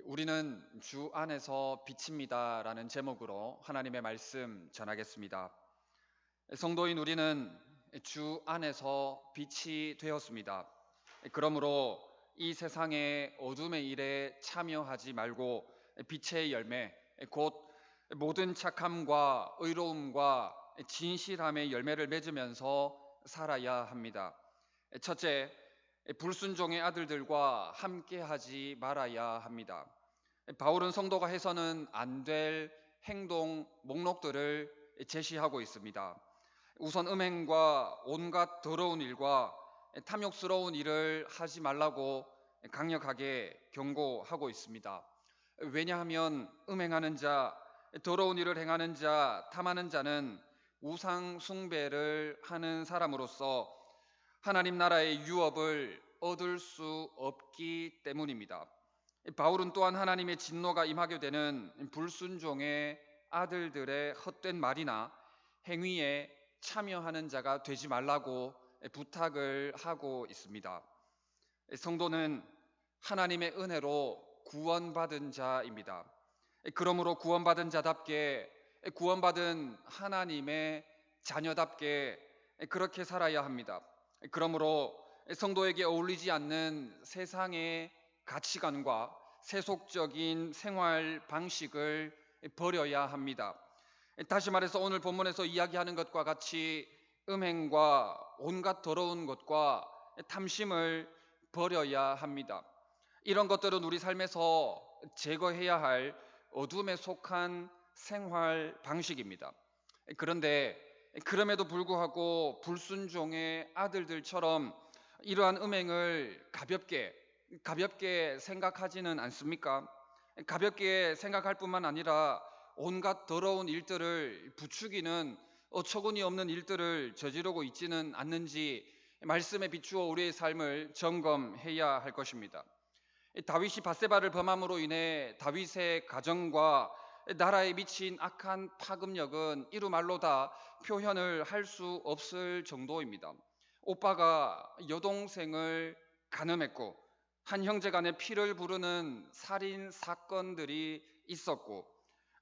우리는 주 안에서 빛입니다라는 제목으로 하나님의 말씀 전하겠습니다. 성도인 우리는 주 안에서 빛이 되었습니다. 그러므로 이 세상의 어둠의 일에 참여하지 말고 빛의 열매, 곧 모든 착함과 의로움과 진실함의 열매를 맺으면서 살아야 합니다. 첫째, 불순종의 아들들과 함께하지 말아야 합니다. 바울은 성도가 해서는 안 될 행동 목록들을 제시하고 있습니다. 우선 음행과 온갖 더러운 일과 탐욕스러운 일을 하지 말라고 강력하게 경고하고 있습니다. 왜냐하면 음행하는 자, 더러운 일을 행하는 자, 탐하는 자는 우상 숭배를 하는 사람으로서 하나님 나라의 유업을 얻을 수 없기 때문입니다. 바울은 또한 하나님의 진노가 임하게 되는 불순종의 아들들의 헛된 말이나 행위에 참여하는 자가 되지 말라고 부탁을 하고 있습니다. 성도는 하나님의 은혜로 구원받은 자입니다. 그러므로 구원받은 자답게, 구원받은 하나님의 자녀답게 그렇게 살아야 합니다. 그러므로 성도에게 어울리지 않는 세상의 가치관과 세속적인 생활 방식을 버려야 합니다. 다시 말해서 오늘 본문에서 이야기하는 것과 같이 음행과 온갖 더러운 것과 탐심을 버려야 합니다. 이런 것들은 우리 삶에서 제거해야 할 어둠에 속한 생활 방식입니다. 그런데 그럼에도 불구하고 불순종의 아들들처럼 이러한 음행을 가볍게 생각하지는 않습니까? 가볍게 생각할 뿐만 아니라 온갖 더러운 일들을 부추기는 어처구니 없는 일들을 저지르고 있지는 않는지 말씀에 비추어 우리의 삶을 점검해야 할 것입니다. 다윗이 밧세바를 범함으로 인해 다윗의 가정과 나라에 미친 악한 파급력은 이루 말로 다 표현을 할 수 없을 정도입니다. 오빠가 여동생을 간음했고 한 형제 간에 피를 부르는 살인 사건들이 있었고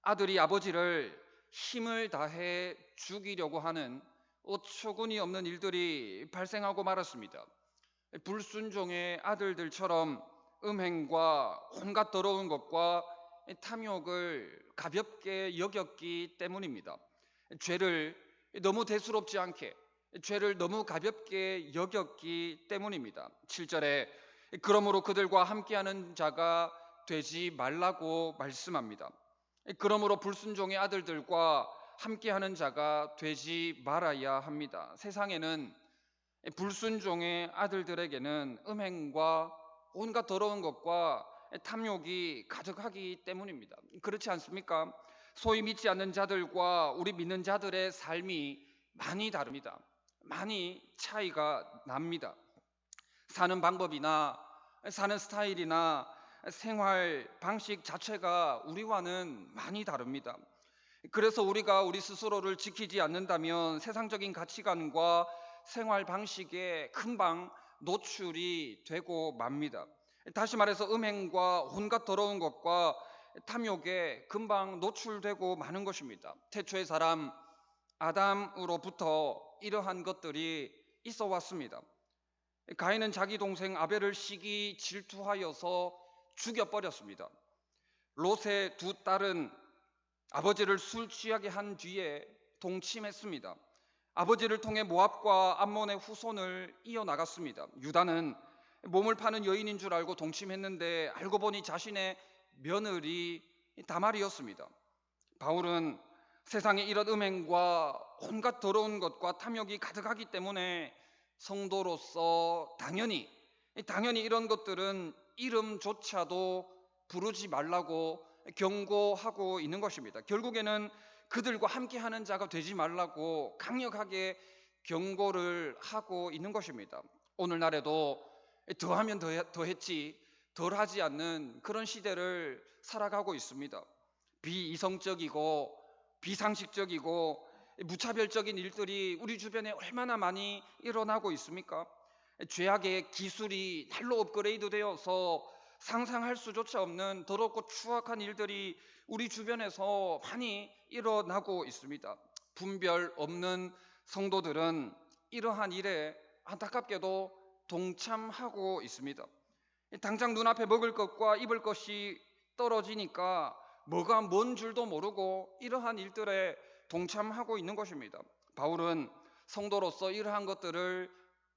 아들이 아버지를 힘을 다해 죽이려고 하는 어처구니 없는 일들이 발생하고 말았습니다. 불순종의 아들들처럼 음행과 온갖 더러운 것과 탐욕을 가볍게 여겼기 때문입니다. 죄를 너무 대수롭지 않게, 죄를 너무 가볍게 여겼기 때문입니다. 7절에 그러므로 그들과 함께하는 자가 되지 말라고 말씀합니다. 그러므로 불순종의 아들들과 함께하는 자가 되지 말아야 합니다. 세상에는 불순종의 아들들에게는 음행과 온갖 더러운 것과 탐욕이 가득하기 때문입니다. 그렇지 않습니까? 소위 믿지 않는 자들과 우리 믿는 자들의 삶이 많이 다릅니다. 많이 차이가 납니다. 사는 방법이나 사는 스타일이나 생활 방식 자체가 우리와는 많이 다릅니다. 그래서 우리가 우리 스스로를 지키지 않는다면 세상적인 가치관과 생활 방식에 금방 노출이 되고 맙니다. 다시 말해서 음행과 온갖 더러운 것과 탐욕에 금방 노출되고 마는 것입니다. 태초의 사람 아담으로부터 이러한 것들이 있어 왔습니다. 가인은 자기 동생 아벨을 시기 질투하여서 죽여버렸습니다. 롯의 두 딸은 아버지를 술 취하게 한 뒤에 동침했습니다. 아버지를 통해 모압과 암몬의 후손을 이어나갔습니다. 유다는 몸을 파는 여인인 줄 알고 동침했는데 알고 보니 자신의 며느리 다말이었습니다. 바울은 세상에 이런 음행과 온갖 더러운 것과 탐욕이 가득하기 때문에 성도로서 당연히 이런 것들은 이름조차도 부르지 말라고 경고하고 있는 것입니다. 결국에는 그들과 함께하는 자가 되지 말라고 강력하게 경고를 하고 있는 것입니다. 오늘날에도 더하면 더했지 덜하지 않는 그런 시대를 살아가고 있습니다. 비이성적이고 비상식적이고 무차별적인 일들이 우리 주변에 얼마나 많이 일어나고 있습니까? 죄악의 기술이 날로 업그레이드 되어서 상상할 수조차 없는 더럽고 추악한 일들이 우리 주변에서 많이 일어나고 있습니다. 분별 없는 성도들은 이러한 일에 안타깝게도 동참하고 있습니다. 당장 눈앞에 먹을 것과 입을 것이 떨어지니까 뭐가 뭔 줄도 모르고 이러한 일들에 동참하고 있는 것입니다. 바울은 성도로서 이러한 것들을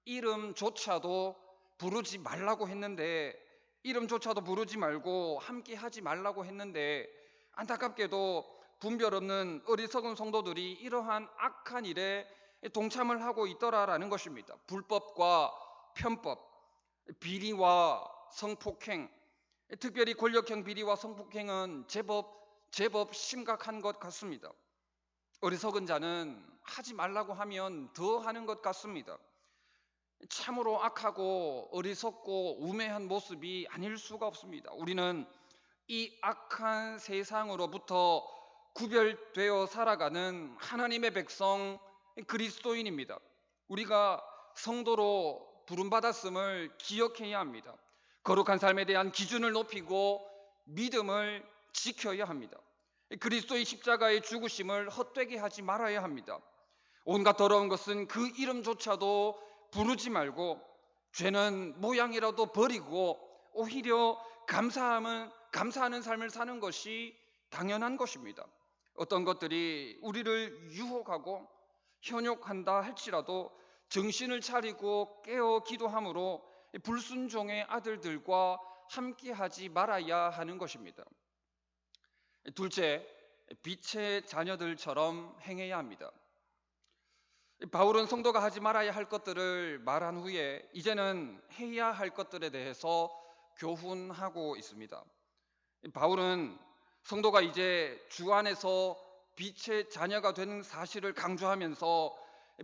이름조차도 부르지 말라고 했는데, 이름조차도 부르지 말고 함께 하지 말라고 했는데, 안타깝게도 분별 없는 어리석은 성도들이 이러한 악한 일에 동참을 하고 있더라라는 것입니다. 불법과 편법, 비리와 성폭행, 특별히 권력형 비리와 성폭행은 제법 심각한 것 같습니다. 어리석은 자는 하지 말라고 하면 더 하는 것 같습니다. 참으로 악하고 어리석고 우매한 모습이 아닐 수가 없습니다. 우리는 이 악한 세상으로부터 구별되어 살아가는 하나님의 백성 그리스도인입니다. 우리가 성도로 부름받았음을 기억해야 합니다. 거룩한 삶에 대한 기준을 높이고 믿음을 지켜야 합니다. 그리스도의 십자가의 죽으심을 헛되게 하지 말아야 합니다. 온갖 더러운 것은 그 이름조차도 부르지 말고 죄는 모양이라도 버리고 오히려 감사하는 삶을 사는 것이 당연한 것입니다. 어떤 것들이 우리를 유혹하고 현혹한다 할지라도 정신을 차리고 깨어 기도함으로 불순종의 아들들과 함께하지 말아야 하는 것입니다. 둘째, 빛의 자녀들처럼 행해야 합니다. 바울은 성도가 하지 말아야 할 것들을 말한 후에 이제는 해야 할 것들에 대해서 교훈하고 있습니다. 바울은 성도가 이제 주 안에서 빛의 자녀가 되는 사실을 강조하면서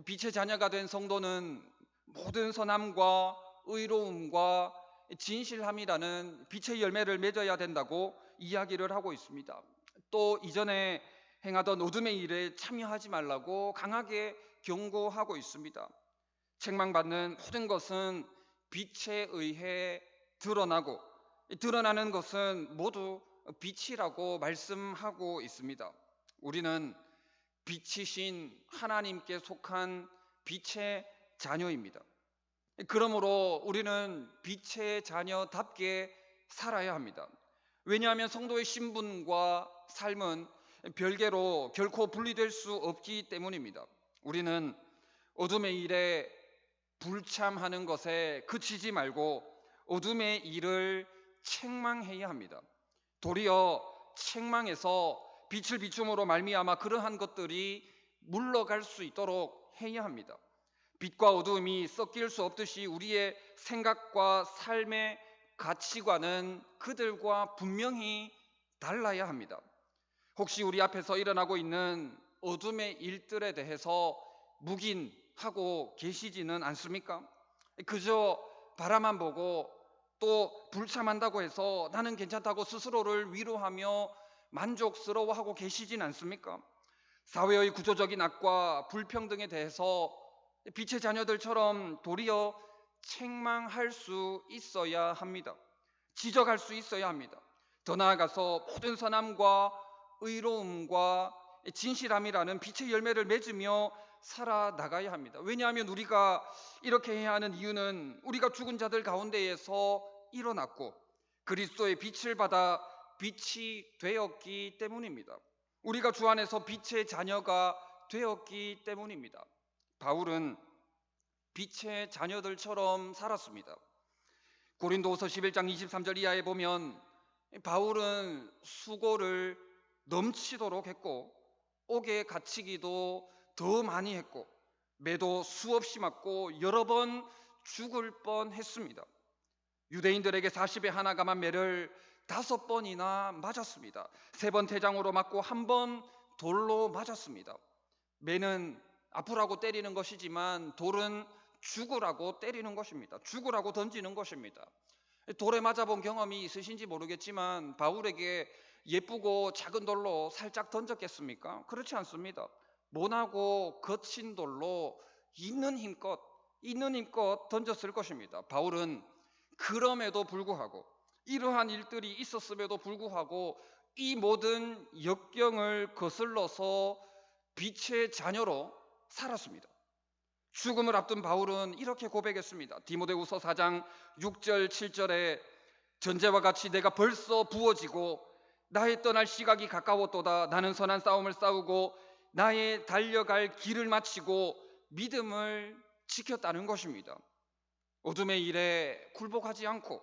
빛의 자녀가 된 성도는 모든 선함과 의로움과 진실함이라는 빛의 열매를 맺어야 된다고 이야기를 하고 있습니다. 또 이전에 행하던 어둠의 일에 참여하지 말라고 강하게 경고하고 있습니다. 책망받는 모든 것은 빛에 의해 드러나고 드러나는 것은 모두 빛이라고 말씀하고 있습니다. 우리는 빛이신 하나님께 속한 빛의 자녀입니다. 그러므로 우리는 빛의 자녀답게 살아야 합니다. 왜냐하면 성도의 신분과 삶은 별개로 결코 분리될 수 없기 때문입니다. 우리는 어둠의 일에 불참하는 것에 그치지 말고 어둠의 일을 책망해야 합니다. 도리어 책망해서 빛을 비춤으로 말미암아 그러한 것들이 물러갈 수 있도록 해야 합니다. 빛과 어둠이 섞일 수 없듯이 우리의 생각과 삶의 가치관은 그들과 분명히 달라야 합니다. 혹시 우리 앞에서 일어나고 있는 어둠의 일들에 대해서 묵인하고 계시지는 않습니까? 그저 바라만 보고 또 불참한다고 해서 나는 괜찮다고 스스로를 위로하며 만족스러워하고 계시진 않습니까? 사회의 구조적인 악과 불평등에 대해서 빛의 자녀들처럼 도리어 책망할 수 있어야 합니다. 지적할 수 있어야 합니다. 더 나아가서 모든 선함과 의로움과 진실함이라는 빛의 열매를 맺으며 살아나가야 합니다. 왜냐하면 우리가 이렇게 해야 하는 이유는 우리가 죽은 자들 가운데에서 일어났고 그리스도의 빛을 받아 빛이 되었기 때문입니다. 우리가 주 안에서 빛의 자녀가 되었기 때문입니다. 바울은 빛의 자녀들처럼 살았습니다. 고린도후서 11장 23절 이하에 보면 바울은 수고를 넘치도록 했고 옥에 갇히기도 더 많이 했고 매도 수없이 맞고 여러 번 죽을 뻔했습니다. 유대인들에게 40에 하나 감한 매를 5번이나 맞았습니다. 3번 태장으로 맞고 1번 돌로 맞았습니다. 매는 아프라고 때리는 것이지만 돌은 죽으라고 때리는 것입니다. 죽으라고 던지는 것입니다. 돌에 맞아본 경험이 있으신지 모르겠지만 바울에게 예쁘고 작은 돌로 살짝 던졌겠습니까? 그렇지 않습니다. 모나고 거친 돌로 있는 힘껏 던졌을 것입니다. 바울은 그럼에도 불구하고 이러한 일들이 있었음에도 불구하고 이 모든 역경을 거슬러서 빛의 자녀로 살았습니다. 죽음을 앞둔 바울은 이렇게 고백했습니다. 디모데후서 4장 6절 7절에 전제와 같이 내가 벌써 부어지고 나의 떠날 시각이 가까웠도다. 나는 선한 싸움을 싸우고 나의 달려갈 길을 마치고 믿음을 지켰다는 것입니다. 어둠의 일에 굴복하지 않고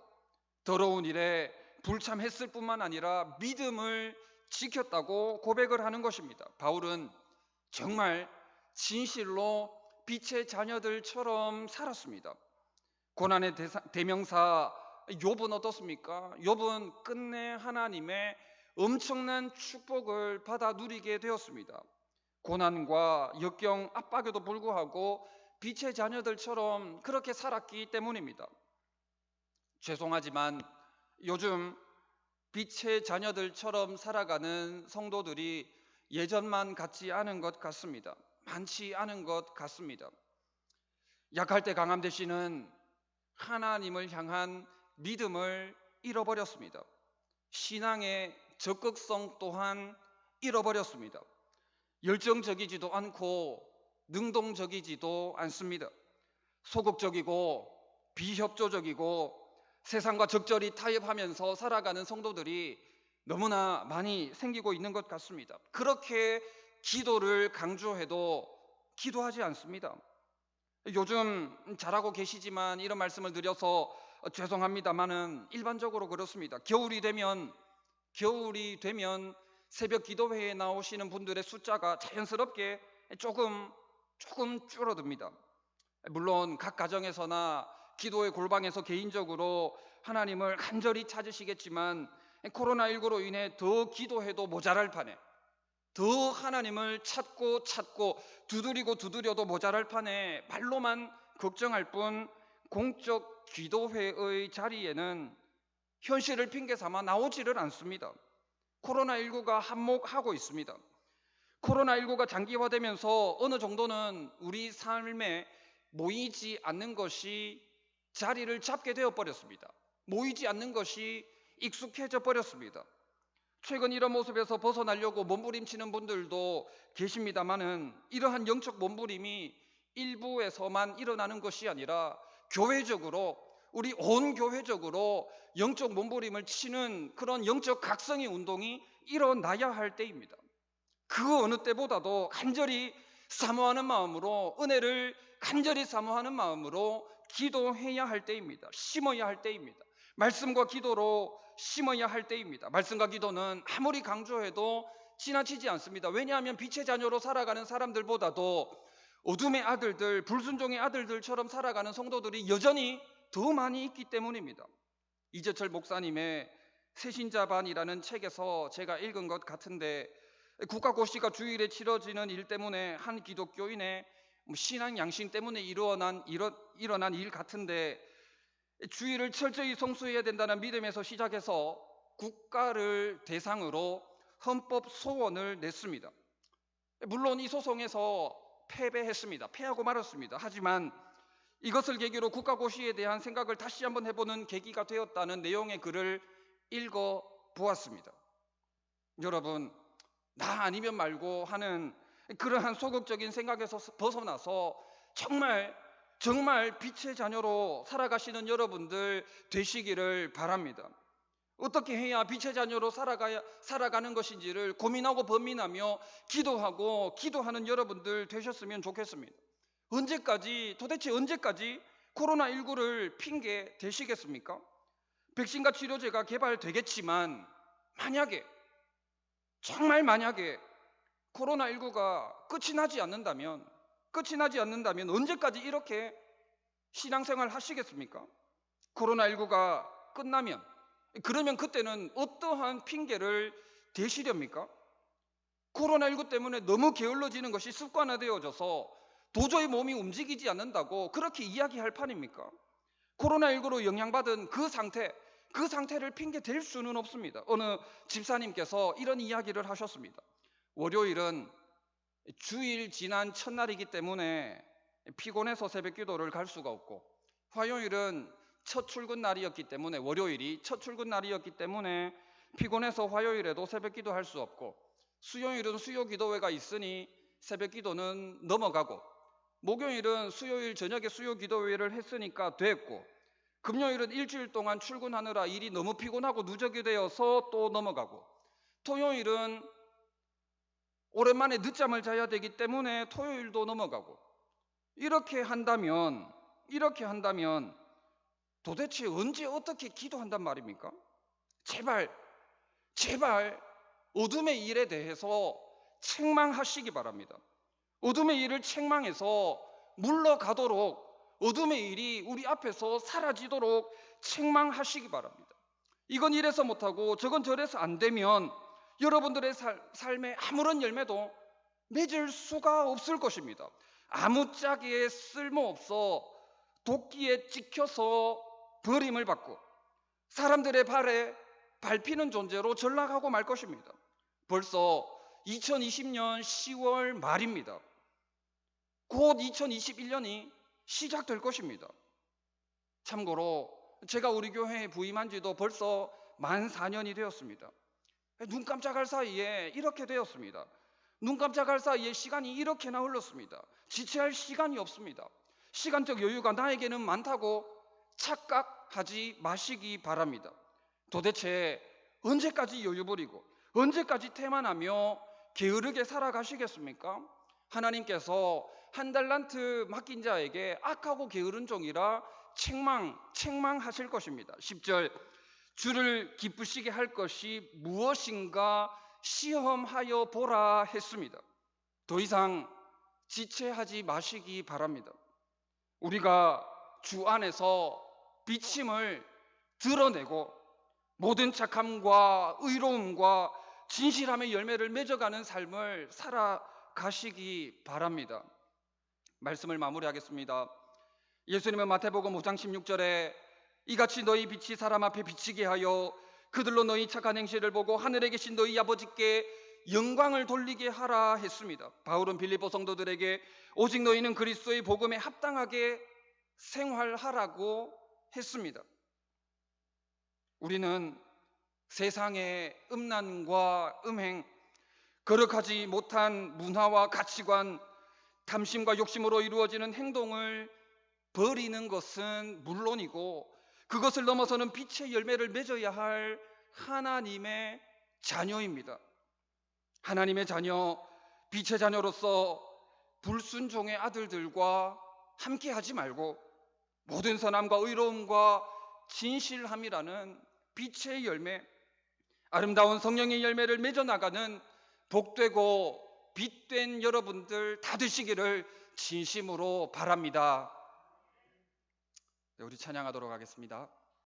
더러운 일에 불참했을 뿐만 아니라 믿음을 지켰다고 고백을 하는 것입니다. 바울은 정말 진실로 빛의 자녀들처럼 살았습니다. 고난의 대명사 욥은 어떻습니까? 욥은 끝내 하나님의 엄청난 축복을 받아 누리게 되었습니다. 고난과 역경 압박에도 불구하고 빛의 자녀들처럼 그렇게 살았기 때문입니다. 죄송하지만 요즘 빛의 자녀들처럼 살아가는 성도들이 예전만 같지 않은 것 같습니다. 많지 않은 것 같습니다. 약할 때 강함 대신은 하나님을 향한 믿음을 잃어버렸습니다. 신앙의 적극성 또한 잃어버렸습니다. 열정적이지도 않고 능동적이지도 않습니다. 소극적이고 비협조적이고 세상과 적절히 타협하면서 살아가는 성도들이 너무나 많이 생기고 있는 것 같습니다. 그렇게 기도를 강조해도 기도하지 않습니다. 요즘 잘하고 계시지만 이런 말씀을 드려서 죄송합니다만은 일반적으로 그렇습니다. 겨울이 되면 새벽 기도회에 나오시는 분들의 숫자가 자연스럽게 조금 줄어듭니다. 물론 각 가정에서나 기도의 골방에서 개인적으로 하나님을 간절히 찾으시겠지만 코로나19로 인해 더 기도해도 모자랄 판에 더 하나님을 찾고 두드려도 모자랄 판에 말로만 걱정할 뿐 공적 기도회의 자리에는 현실을 핑계 삼아 나오지를 않습니다. 코로나19가 한몫하고 있습니다. 코로나19가 장기화되면서 어느 정도는 우리 삶에 모이지 않는 것이 자리를 잡게 되어버렸습니다. 모이지 않는 것이 익숙해져 버렸습니다. 최근 이런 모습에서 벗어나려고 몸부림치는 분들도 계십니다만은 이러한 영적 몸부림이 일부에서만 일어나는 것이 아니라 교회적으로 우리 온 교회적으로 영적 몸부림을 치는 그런 영적 각성의 운동이 일어나야 할 때입니다. 그 어느 때보다도 간절히 사모하는 마음으로 은혜를 간절히 사모하는 마음으로 기도해야 할 때입니다. 심어야 할 때입니다. 말씀과 기도로 심어야 할 때입니다. 말씀과 기도는 아무리 강조해도 지나치지 않습니다. 왜냐하면 빛의 자녀로 살아가는 사람들보다도 어둠의 아들들, 불순종의 아들들처럼 살아가는 성도들이 여전히 더 많이 있기 때문입니다. 이재철 목사님의 새신자반이라는 책에서 제가 읽은 것 같은데 국가고시가 주일에 치러지는 일 때문에 한 기독교인의 신앙 양심 때문에 일어난 일 같은데 주일을 철저히 성수해야 된다는 믿음에서 시작해서 국가를 대상으로 헌법 소원을 냈습니다. 물론 이 소송에서 패배했습니다. 패하고 말았습니다. 하지만 이것을 계기로 국가고시에 대한 생각을 다시 한번 해보는 계기가 되었다는 내용의 글을 읽어보았습니다. 여러분, 나 아니면 말고 하는 그러한 소극적인 생각에서 벗어나서 정말 빛의 자녀로 살아가시는 여러분들 되시기를 바랍니다. 어떻게 해야 빛의 자녀로 살아가는 것인지를 고민하고 번민하며 기도하는 여러분들 되셨으면 좋겠습니다. 도대체 언제까지 코로나19를 핑계 대시겠습니까? 백신과 치료제가 개발되겠지만 만약에 코로나19가 끝이 나지 않는다면 언제까지 이렇게 신앙생활 하시겠습니까? 코로나19가 끝나면 그러면 그때는 어떠한 핑계를 대시렵니까? 코로나19 때문에 너무 게을러지는 것이 습관화되어져서 도저히 몸이 움직이지 않는다고 그렇게 이야기할 판입니까? 코로나19로 영향받은 그 상태를 핑계 댈 수는 없습니다. 어느 집사님께서 이런 이야기를 하셨습니다. 월요일은 주일 지난 첫날이기 때문에 피곤해서 새벽 기도를 갈 수가 없고 화요일은 첫 출근 날이었기 때문에, 월요일이 첫 출근 날이었기 때문에 피곤해서 화요일에도 새벽 기도할 수 없고, 수요일은 수요 기도회가 있으니 새벽 기도는 넘어가고, 목요일은 수요일 저녁에 수요 기도회를 했으니까 됐고, 금요일은 일주일 동안 출근하느라 일이 너무 피곤하고 누적이 되어서 또 넘어가고, 토요일은 오랜만에 늦잠을 자야 되기 때문에 토요일도 넘어가고, 이렇게 한다면 도대체 언제 어떻게 기도한단 말입니까? 제발 어둠의 일에 대해서 책망하시기 바랍니다. 어둠의 일을 책망해서 물러가도록, 어둠의 일이 우리 앞에서 사라지도록 책망하시기 바랍니다. 이건 이래서 못하고 저건 저래서 안 되면 여러분들의 삶에 아무런 열매도 맺을 수가 없을 것입니다. 아무짝에 쓸모없어 도끼에 찍혀서 버림을 받고 사람들의 발에 밟히는 존재로 전락하고 말 것입니다. 벌써 2020년 10월 말입니다. 곧 2021년이 시작될 것입니다. 참고로 제가 우리 교회에 부임한 지도 벌써 만 4년이 되었습니다. 눈 깜짝할 사이에 이렇게 되었습니다. 눈 깜짝할 사이에 시간이 이렇게나 흘렀습니다. 지체할 시간이 없습니다. 시간적 여유가 나에게는 많다고 착각하지 마시기 바랍니다. 도대체 언제까지 여유 부리고 언제까지 태만하며 게으르게 살아가시겠습니까? 하나님께서 한 달란트 맡긴 자에게 악하고 게으른 종이라 책망하실 것입니다. 10절, 주를 기쁘시게 할 것이 무엇인가 시험하여 보라 했습니다. 더 이상 지체하지 마시기 바랍니다. 우리가 주 안에서 비침을 드러내고 모든 착함과 의로움과 진실함의 열매를 맺어가는 삶을 살아가시기 바랍니다. 말씀을 마무리하겠습니다. 예수님은 마태복음 5장 16절에 이같이 너희 빛이 사람 앞에 비치게 하여 그들로 너희 착한 행실을 보고 하늘에 계신 너희 아버지께 영광을 돌리게 하라 했습니다. 바울은 빌립보 성도들에게 오직 너희는 그리스도의 복음에 합당하게 생활하라고 했습니다. 우리는 세상의 음란과 음행, 거룩하지 못한 문화와 가치관, 탐심과 욕심으로 이루어지는 행동을 버리는 것은 물론이고 그것을 넘어서는 빛의 열매를 맺어야 할 하나님의 자녀입니다. 하나님의 자녀, 빛의 자녀로서 불순종의 아들들과 함께하지 말고 모든 선함과 의로움과 진실함이라는 빛의 열매, 아름다운 성령의 열매를 맺어나가는 복되고 빛된 여러분들 다 되시기를 진심으로 바랍니다. 네, 우리 찬양하도록 하겠습니다.